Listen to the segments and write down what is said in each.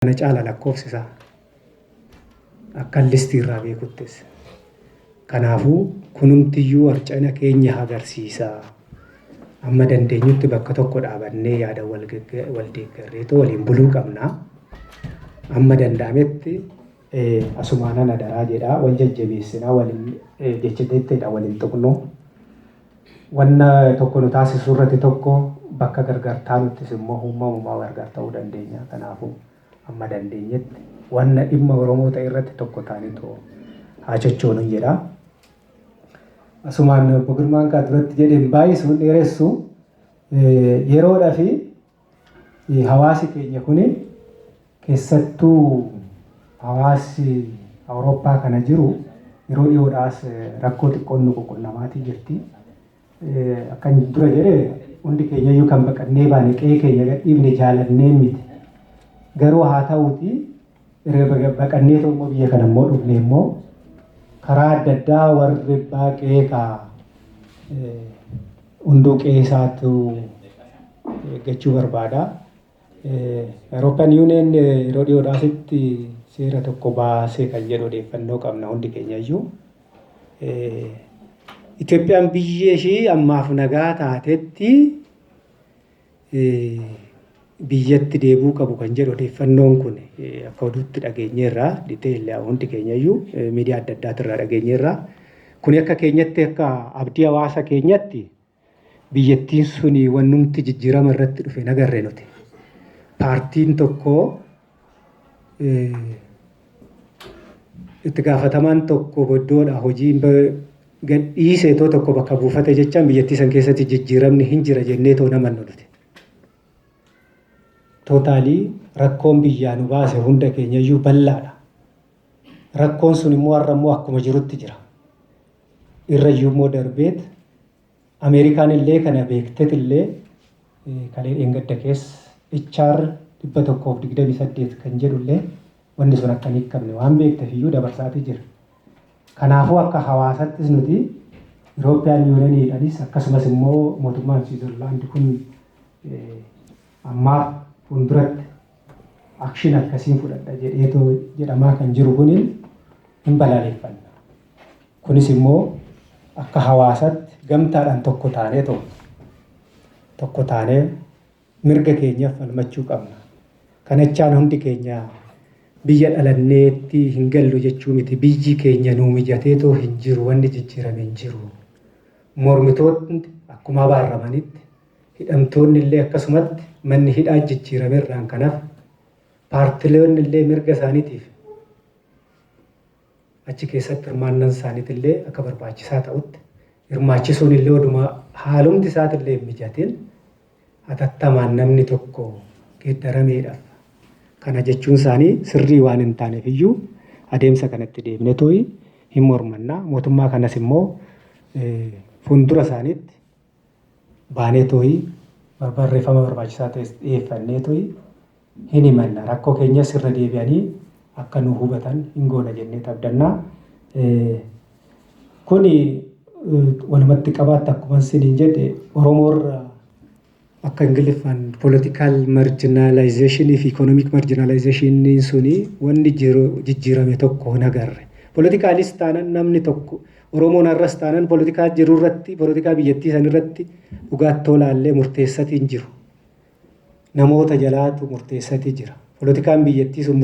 Kana caala lakkoofsisaa akka listii irraa beekuttis. Kanaafuu kunumtiyyuu harcana keenya agarsiisa. Amma dandeenyutti bakka tokko dhaabannee yaada wal deeggarreetoo waliin buluu qabna. Amma danda'ametti asumaan adaraa jedhaa wal jajjabeessinaa waliin jechateettidha waliin tuqnu. Wanna tokko nu taasisu irratti tokko bakka gargar taanuttis immoo uumamumaa gargar ta'uu dandeenya. Kanaafuu amma dandeenyetti wanna dhimma Oromoota irratti tokko taanitu haa sochoonu jedha. Asumaan obbo Girmaan kaa duratti jedheen baay'isuun dheeressu yeroodhaa fi hawaasi keenya kuni keessattuu hawaasi Awurooppaa kana jiru yeroo dhiyoodhaas rakkoo xiqqoon nu quunnamaatii jirti. Akkan dura jedhee hundi keenyayyuu kan baqannee baane qe'ee keenya gadhiifne jaalannee miti. Garuu haa ta'uuti baqannee immoo biyya kana immoo dhufne immoo karaa adda addaa warri baaqee hunduu qe'ee isaatu eeggachuu barbaada. Eurooppaan yuuniyeen yeroo dhiyoodhaasitti seera tokko baasee kan jedhu odeeffannoo qabna hundi keenyayyuu. Itoophiyaan biyya ishee ammaaf nagaa taatetti biyyatti deebuu qabu kan jedhu odeeffannoon kun akka oduutti dhageenyeerra diteelaa hundi keenyayyuu miidiyaa adda addaatirraa dhageenyeerra. Kun akka keenyatti akka abdii hawaasa keenyatti biyyattiin suni wannumti jijjiirama irratti dhufe nagarree nuti. Paartiin tokko itti gaafatamaan tokko boddoodha hojii gadhiisee tokko bakka buufate jechaan biyyattii san keessatti jijjiiramni hin jira jennee too namannu nuti. Tootaalii rakkoon biyyaa nu baase hunda keenyayyuu bal'aadha. Rakkoon sun immoo har'a immoo akkuma jirutti jira. Irrayyuu immoo darbeet Ameerikaan illee kana beektet illee kalee dheengadda keessa HR 128 kan jedhu illee wanni sun akka hin hiikamne waan beekteef iyyuu dabarsaatii jira. Kanaafuu akka hawaasattis nuti Eurooppiyaan yuuniyeniidhaanis akkasumas immoo mootummaan Switzerland kun ammaaf fuulduratti akshin akkasiin fudhadha jedheetoo jedhamaa kan jiru kuniin hin balaaleffanna. Kunis immoo akka hawaasatti gamtaadhaan tokko taanee mirga keenyaaf falmachuu qabna. Kanachaan hundi keenya biyya dhalanneetti hin gallu jechuu miti. Biyyi keenya nuu mijateetoo hin jiru wanni jijjiirame hin jiru. Mormitoonni akkuma abaarramanitti hidhamtoonni illee akkasumatti manni hidhaa jijjiirame irraan kanaaf paartileonni illee mirga isaaniitiif achi keessatti hirmaannaan isaaniitti illee akka barbaachisaa ta'utti hirmaachisuun illee oduma haalumti isaati illee hin mijatin hatattamaan namni tokko geeddarameedhaaf. Kana jechuun isaanii sirrii waan hin taaneef iyyuu adeemsa kanatti deemnee too'i hin mormannaa. Mootummaa kanas immoo fuuldura isaaniitti baanee too'i barreeffama barbaachisaa ta'es dhiyeeffannee too'i hin himanna. Rakkoo keenyas irra deebi'anii akka nu hubatan hin goona jennee abdannaa. Kuni walumatti qabaatti akkuma isiniin jedhe Oromoorra akka Ingiliffaan political marginalization fi economic marginalization suni wanni jijjiirame tokko hin agarre. Politikaalis taanan namni tokko Oromoon har'as taanan politikaa jiru irratti politikaa biyyattii san irratti dhugaattoo laallee murteessatii hin jiru. Namoota jalaatu murteessatii jira. Politikaan biyyattii sun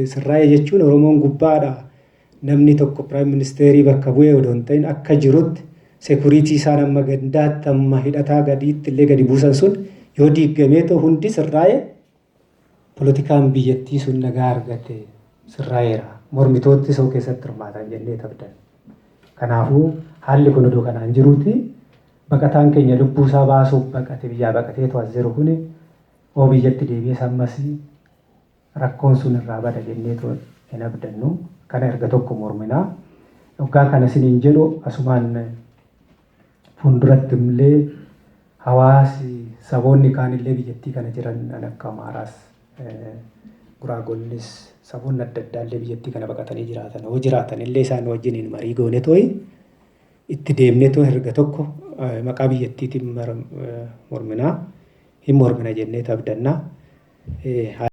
sirraa'e jechuun Oromoon gubbaadha. Namni tokko Prime Ministerii bakka bu'ee odoo hin ta'in akka jirutti sekuriitii isaan amma gandaatti amma hidhataa gadiitti illee gadi buusan sun yoo diigamee ta'u hundi sirraa'e politikaan biyyattii sun nagaa argate sirraa'eera. Mormitoonni isoo keessatti hirmaatan jennee abdanna. Kanaafuu haalli kun odoo kanaan jiruuti baqataan keenya lubbuu isaa baasuuf baqate biyyaa baqatee to'as jiru kuni oo biyyatti deebi'ee sammas rakkoon sun irraa bada jennee hin abdannu. Kana erga tokko morminaa. Dhugaa kana isiniin jedhu asumaan fuulduratti illee hawaasi saboonni kaan illee biyyattii kana jiran akka Amaaraas Guraagonnis saboonni adda addaa illee biyyattii kana baqatanii jiraatan hoo jiraatan illee isaan wajjiniin marii goone too'i itti deemnee too erga tokko maqaa biyyattiitiin morminaa hin mormina jennee abdannaa.